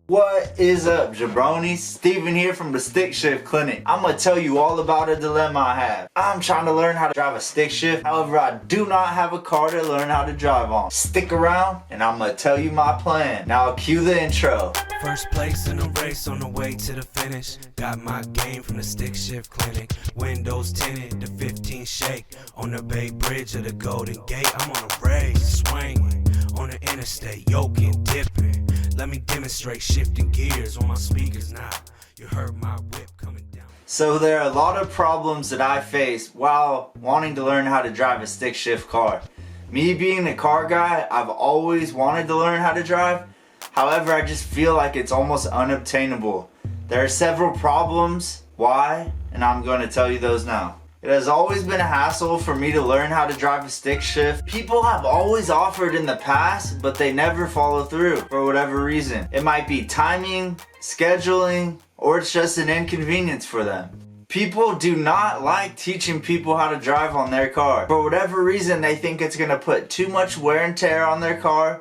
What is up, jabronis? Steven here from the Stick Shift Clinic. I'm gonna tell you all about a dilemma I have. I'm trying to learn how to drive a stick shift, however I do not have a car to learn how to drive on. Stick around and I'm gonna tell you my plan. Now cue the intro. First place in the race on the way to the finish. Got my game from the Stick Shift Clinic. Windows tinted, the 15 shake. On the Bay Bridge of the Golden Gate, I'm on a race, swinging on the interstate, yoking, dipping. Let me demonstrate shifting gears on my speakers now. You heard my whip coming down. So there are a lot of problems that I face while wanting to learn how to drive a stick shift car. Me being a car guy, I've always wanted to learn how to drive. However, I just feel like it's almost unobtainable. There are several problems why, and I'm going to tell you those now. It has always been a hassle for me to learn how to drive a stick shift. People have always offered in the past, but they never follow through for whatever reason. It might be timing, scheduling, or it's just an inconvenience for them. People do not like teaching people how to drive on their car. For whatever reason, they think it's gonna put too much wear and tear on their car,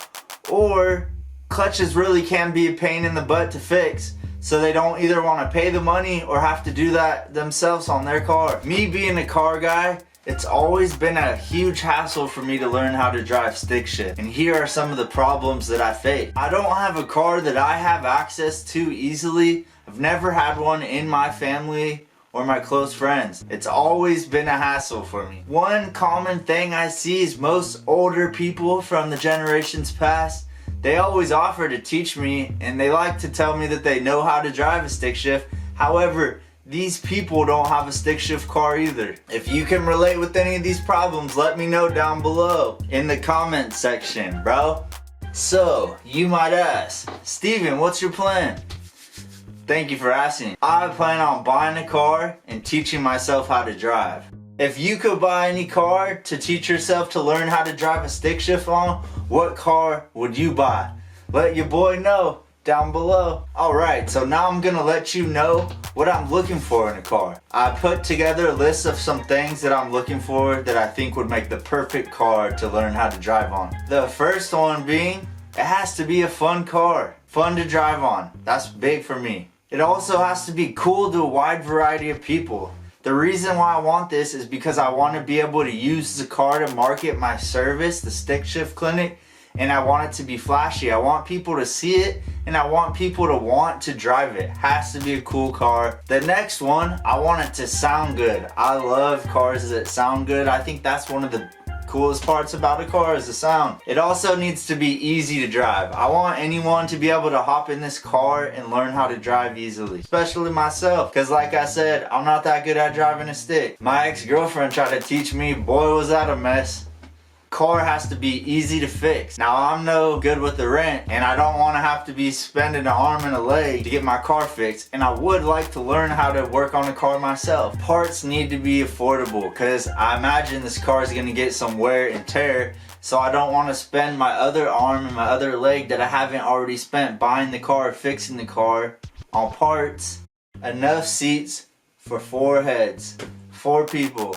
or clutches really can be a pain in the butt to fix. So they don't either want to pay the money or have to do that themselves on their car. Me being a car guy, it's always been a huge hassle for me to learn how to drive stick shift. And here are some of the problems that I face. I don't have a car that I have access to easily. I've never had one in my family or my close friends. It's always been a hassle for me. One common thing I see is most older people from the generations past, they always offer to teach me and they like to tell me that they know how to drive a stick shift. However, these people don't have a stick shift car either. If you can relate with any of these problems, let me know down below in the comment section, bro. So, you might ask, Steven, what's your plan? Thank you for asking. I plan on buying a car and teaching myself how to drive. If you could buy any car to teach yourself to learn how to drive a stick shift on, what car would you buy? Let your boy know down below. Alright, so now I'm gonna let you know what I'm looking for in a car. I put together a list of some things that I'm looking for that I think would make the perfect car to learn how to drive on. The first one being, it has to be a fun car. Fun to drive on. That's big for me. It also has to be cool to a wide variety of people. The reason why I want this is because I want to be able to use the car to market my service, the Stick Shift Clinic, and I want it to be flashy. I want people to see it and I want people to want to drive it. Has to be a cool car. The next one, I want it to sound good. I love cars that sound good. I think that's one of the coolest parts about a car is the sound. It also needs to be easy to drive. I want anyone to be able to hop in this car and learn how to drive easily, especially myself, because like I said, I'm not that good at driving a stick. My ex-girlfriend tried to teach me, boy was that a mess. Car has to be easy to fix. Now I'm no good with the rent and I don't want to have to be spending an arm and a leg to get my car fixed, and I would like to learn how to work on a car myself. Parts need to be affordable because I imagine this car is going to get some wear and tear, so I don't want to spend my other arm and my other leg that I haven't already spent buying the car, fixing the car on parts. Enough seats for 4 heads, 4 people.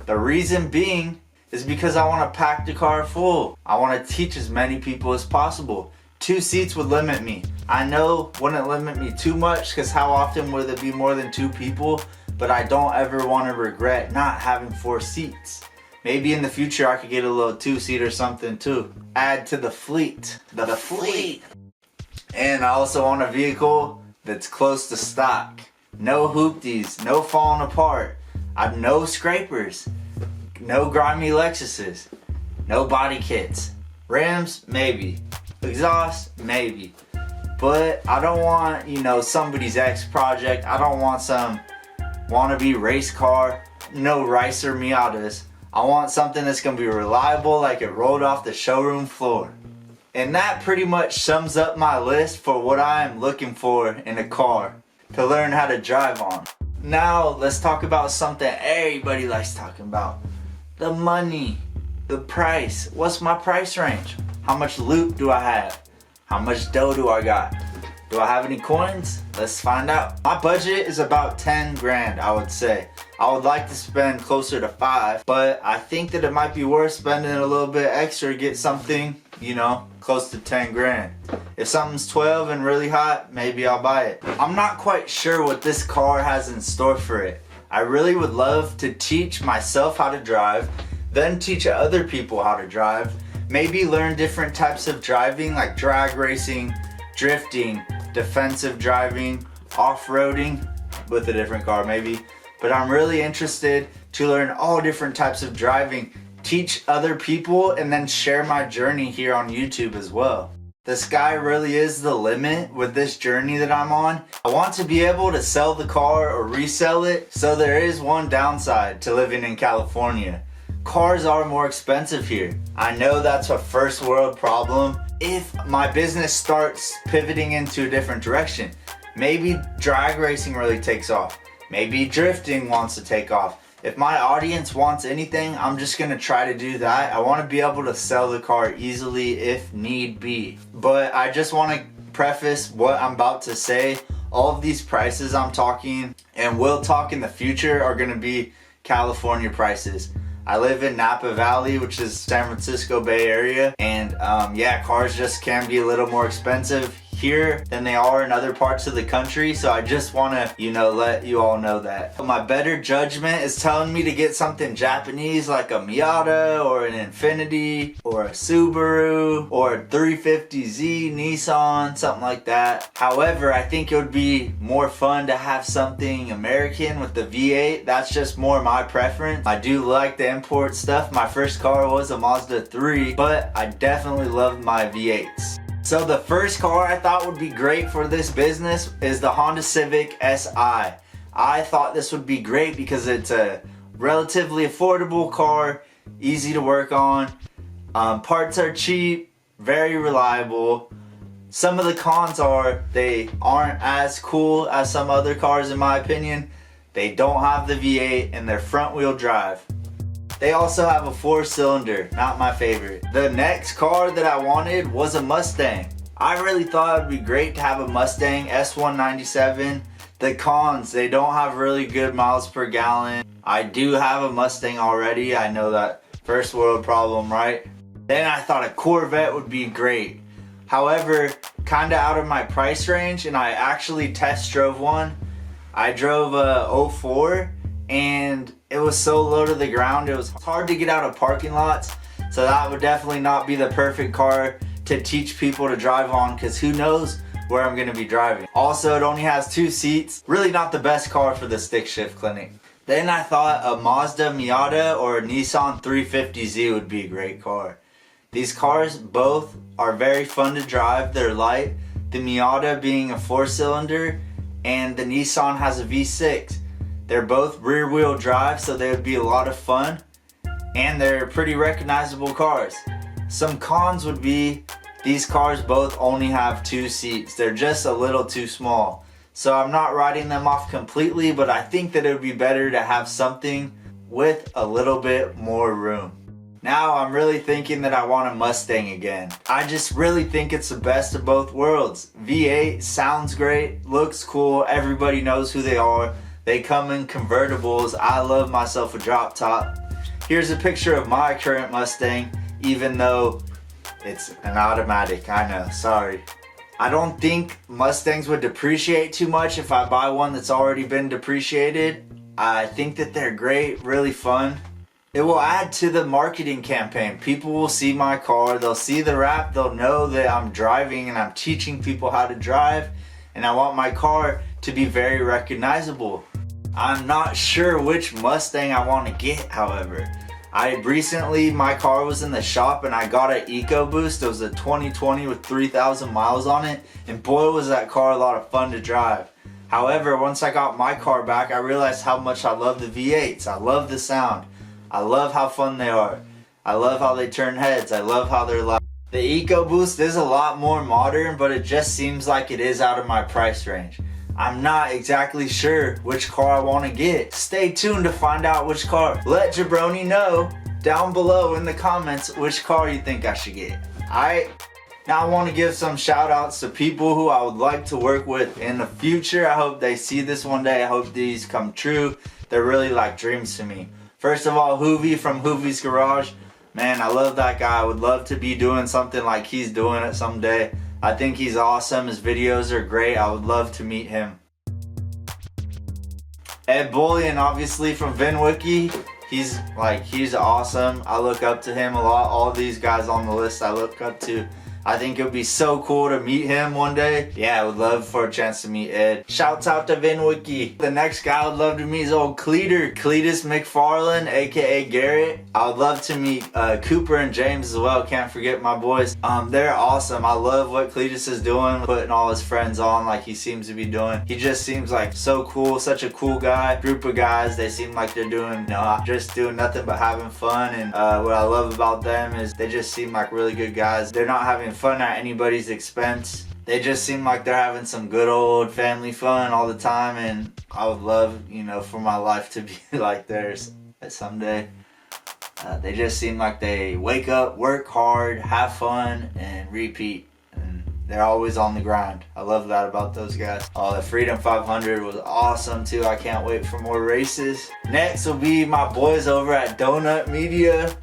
The reason being is because I want to pack the car full. I want to teach as many people as possible. 2 seats would limit me. I know wouldn't limit me too much because how often would it be more than 2 people? But I don't ever want to regret not having 4 seats. Maybe in the future I could get a little 2-seat or something too. Add to the fleet. The fleet. And I also want a vehicle that's close to stock. No hoopties, no falling apart. I've no scrapers. No grimy Lexuses, no body kits, rims, maybe, exhaust, maybe, but I don't want, somebody's ex project. I don't want some wannabe race car, no Ricer Miatas. I want something that's gonna be reliable like it rolled off the showroom floor. And that pretty much sums up my list for what I am looking for in a car to learn how to drive on. Now let's talk about something everybody likes talking about. The money, the price. What's my price range? How much loot do I have? How much dough do I got? Do I have any coins? Let's find out. My budget is about 10 grand, I would say. I would like to spend closer to 5, but I think that it might be worth spending a little bit extra to get something you know, close to 10 grand. If something's 12 and really hot, maybe I'll buy it. I'm not quite sure what this car has in store for it. I really would love to teach myself how to drive, then teach other people how to drive, maybe learn different types of driving like drag racing, drifting, defensive driving, off-roading with a different car maybe. But I'm really interested to learn all different types of driving, teach other people, and then share my journey here on YouTube as well. The sky really is the limit with this journey that I'm on. I want to be able to sell the car or resell it, so there is one downside to living in California. Cars are more expensive here. I know that's a first world problem. If my business starts pivoting into a different direction, maybe drag racing really takes off. Maybe drifting wants to take off. If my audience wants anything, I'm just gonna try to do that. I wanna be able to sell the car easily if need be. But I just wanna preface what I'm about to say. All of these prices I'm talking and will talk in the future are gonna be California prices. I live in Napa Valley, which is San Francisco Bay Area, and yeah, cars just can be a little more expensive here than they are in other parts of the country, so I just want to, you know, let you all know that. My better judgment is telling me to get something Japanese like a Miata or an Infiniti or a Subaru or a 350Z Nissan, something like that. However, I think it would be more fun to have something American with the V8. That's just more my preference. I do like the import stuff. My first car was a Mazda 3, but I definitely love my V8s. So the first car I thought would be great for this business is the Honda Civic Si. I thought this would be great because it's a relatively affordable car, easy to work on, parts are cheap, very reliable. Some of the cons are they aren't as cool as some other cars in my opinion. They don't have the V8 and they're front wheel drive. They also have a 4-cylinder, not my favorite. The next car that I wanted was a Mustang. I really thought it would be great to have a Mustang S197. The cons, they don't have really good miles per gallon. I do have a Mustang already. I know that first world problem, right? Then I thought a Corvette would be great. However, kinda out of my price range, and I actually test drove one. I drove a 04 and it was so low to the ground, it was hard to get out of parking lots. So that would definitely not be the perfect car to teach people to drive on, because who knows where I'm gonna be driving. Also, it only has 2 seats. Really not the best car for the stick shift clinic. Then I thought a Mazda Miata or a Nissan 350Z would be a great car. These cars both are very fun to drive, they're light. The Miata being a 4-cylinder and the Nissan has a V6. They're both rear wheel drive, so they would be a lot of fun, and they're pretty recognizable cars. Some cons would be these cars both only have 2 seats. They're just a little too small. So I'm not writing them off completely, but I think that it would be better to have something with a little bit more room. Now I'm really thinking that I want a Mustang again. I just really think it's the best of both worlds. V8 sounds great, looks cool, everybody knows who they are. They come in convertibles. I love myself a drop top. Here's a picture of my current Mustang, even though it's an automatic, I know, sorry. I don't think Mustangs would depreciate too much if I buy one that's already been depreciated. I think that they're great, really fun. It will add to the marketing campaign. People will see my car, they'll see the wrap, they'll know that I'm driving and I'm teaching people how to drive, and I want my car to be very recognizable. I'm not sure which Mustang I want to get, however. My car was in the shop and I got an EcoBoost. It was a 2020 with 3,000 miles on it, and boy was that car a lot of fun to drive. However, once I got my car back, I realized how much I love the V8s. I love the sound. I love how fun they are. I love how they turn heads. I love how they're loud. The EcoBoost is a lot more modern, but it just seems like it is out of my price range. I'm not exactly sure which car I want to get. Stay tuned to find out which car. Let Jabroni know down below in the comments which car you think I should get. Alright, now I want to give some shout outs to people who I would like to work with in the future. I hope they see this one day. I hope these come true. They're really like dreams to me. First of all, Hoovie from Hoovie's Garage. Man, I love that guy. I would love to be doing something like he's doing it someday. I think he's awesome. His videos are great. I would love to meet him. Ed Bullion, obviously from VinWiki. He's awesome. I look up to him a lot. All these guys on the list I look up to. I think it would be so cool to meet him one day. Yeah, I would love for a chance to meet Ed. Shouts out to VinWiki. The next guy I would love to meet is old Cletus McFarlane, aka Garrett. I would love to meet Cooper and James as well. Can't forget my boys. They're awesome. I love what Cletus is doing, putting all his friends on like he seems to be doing. He just seems like so cool, such a cool guy. Group of guys, they seem like they're doing, just doing nothing but having fun. And what I love about them is they just seem like really good guys. They're not having fun at anybody's expense. They just seem like they're having some good old family fun all the time, and I would love, for my life to be like theirs someday. They just seem like they wake up, work hard, have fun, and repeat. And they're always on the grind. I love that about those guys. The Freedom 500 was awesome too. I can't wait for more races. Next will be my boys over at Donut Media.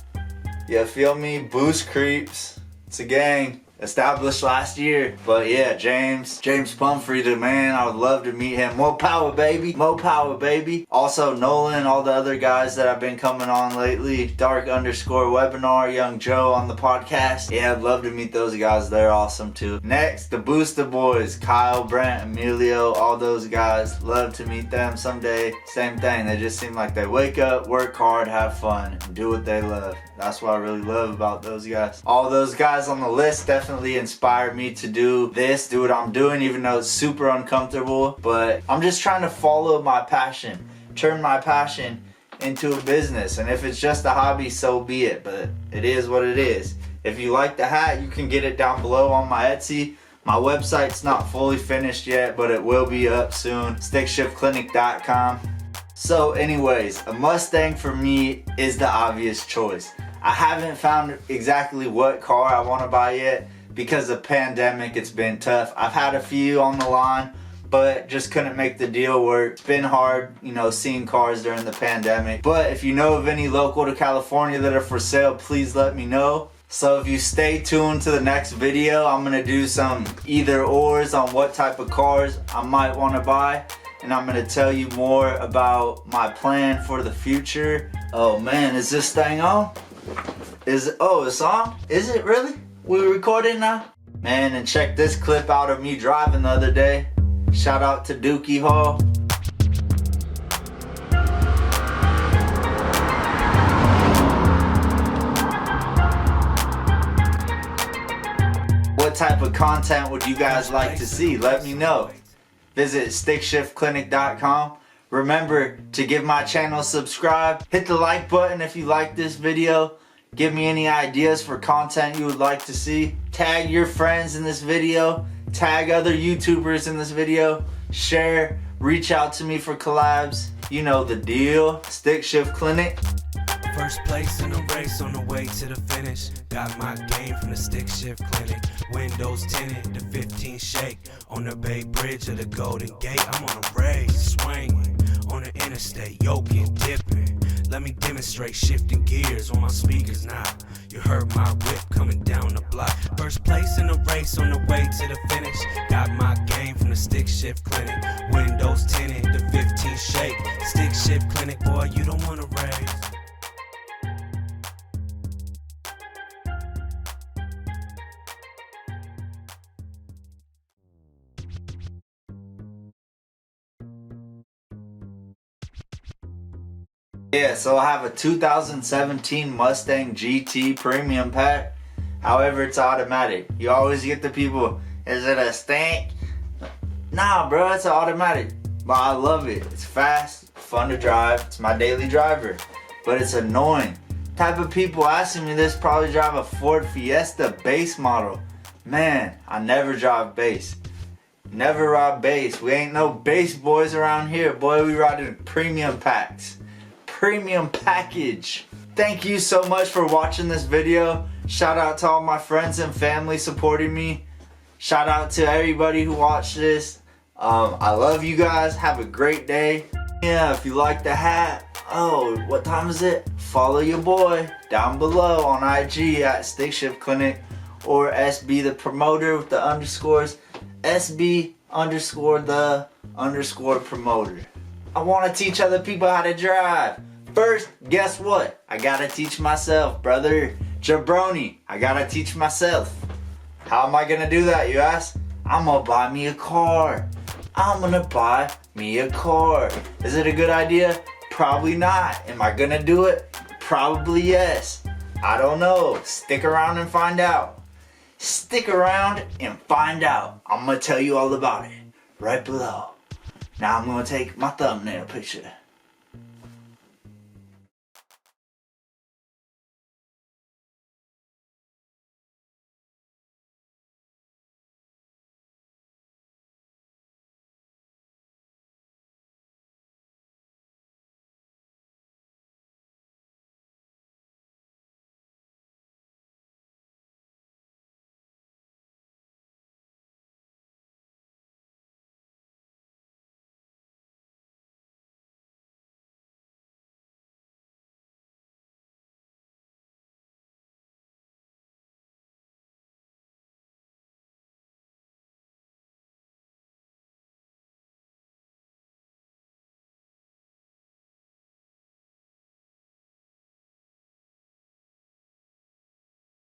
You feel me? Boost Creeps. It's a gang. Established last year. But yeah, James Pumphrey, the man, I would love to meet him. More power, baby. More power, baby. Also Nolan, all the other guys that have been coming on lately. Dark_webinar, Young Joe on the podcast. Yeah, I'd love to meet those guys. They're awesome too. Next, the Booster Boys. Kyle, Brent, Emilio, all those guys. Love to meet them someday. Same thing. They just seem like they wake up, work hard, have fun, and do what they love. That's what I really love about those guys. All those guys on the list definitely inspired me to do what I'm doing, even though it's super uncomfortable. But I'm just trying to follow my passion, turn my passion into a business. And if it's just a hobby, so be it. But it is what it is. If you like the hat, you can get it down below on my Etsy. My website's not fully finished yet, but it will be up soon. StickShiftClinic.com. So anyways, a Mustang for me is the obvious choice. I haven't found exactly what car I want to buy yet because of pandemic. It's been tough. I've had a few on the line, but just couldn't make the deal work. It's been hard, seeing cars during the pandemic. But if you know of any local to California that are for sale, please let me know. So if you stay tuned to the next video, I'm going to do some either ors on what type of cars I might want to buy. And I'm going to tell you more about my plan for the future. Oh man, is this thing on? It's on? Is it really? We're recording now? Man, and check this clip out of me driving the other day. Shout out to Dookie Hall. What type of content would you guys like to see? Let me know. Visit StickShiftClinic.com. Remember to give my channel a subscribe. Hit the like button if you like this video. Give me any ideas for content you would like to see. Tag your friends in this video. Tag other YouTubers in this video. Share. Reach out to me for collabs. You know the deal. Stick Shift Clinic. First place in the race on the way to the finish. Got my game from the Stick Shift Clinic. Windows tinted, the 15 shake. On the Bay Bridge of the Golden Gate. I'm on a race, swinging on the interstate, yoking, dipping. Let me demonstrate shifting gears on my speakers now. You heard my whip coming down the block. First place in the race on the way to the finish. Got my game from the Stick Shift Clinic. Windows tinted, the 15 shake. Stick Shift Clinic, boy, you don't wanna race. Yeah, so I have a 2017 Mustang GT Premium Pack. However, it's automatic. You always get the people, is it a stank? Nah, bro, it's an automatic. But I love it. It's fast, fun to drive. It's my daily driver. But it's annoying. Type of people asking me this probably drive a Ford Fiesta base model. Man, I never drive base. Never ride base. We ain't no base boys around here. Boy, we riding premium packs. Premium package. Thank you so much for watching this video. Shout out to all my friends and family supporting me. Shout out to everybody who watched this. I love you guys. Have a great day. Yeah, if you like the hat, Oh, what time is it? Follow your boy down below on IG at Stick Shift Clinic or SB the promoter with the underscores. SB underscore the underscore promoter. I want to teach other people how to drive. First, guess what? I gotta teach myself, brother. Jabroni, I gotta teach myself. How am I gonna do that, you ask? I'm gonna buy me a car. I'm gonna buy me a car. Is it a good idea? Probably not. Am I gonna do it? Probably yes. I don't know. Stick around and find out. Stick around and find out. I'm gonna tell you all about it right below. Now I'm gonna take my thumbnail picture.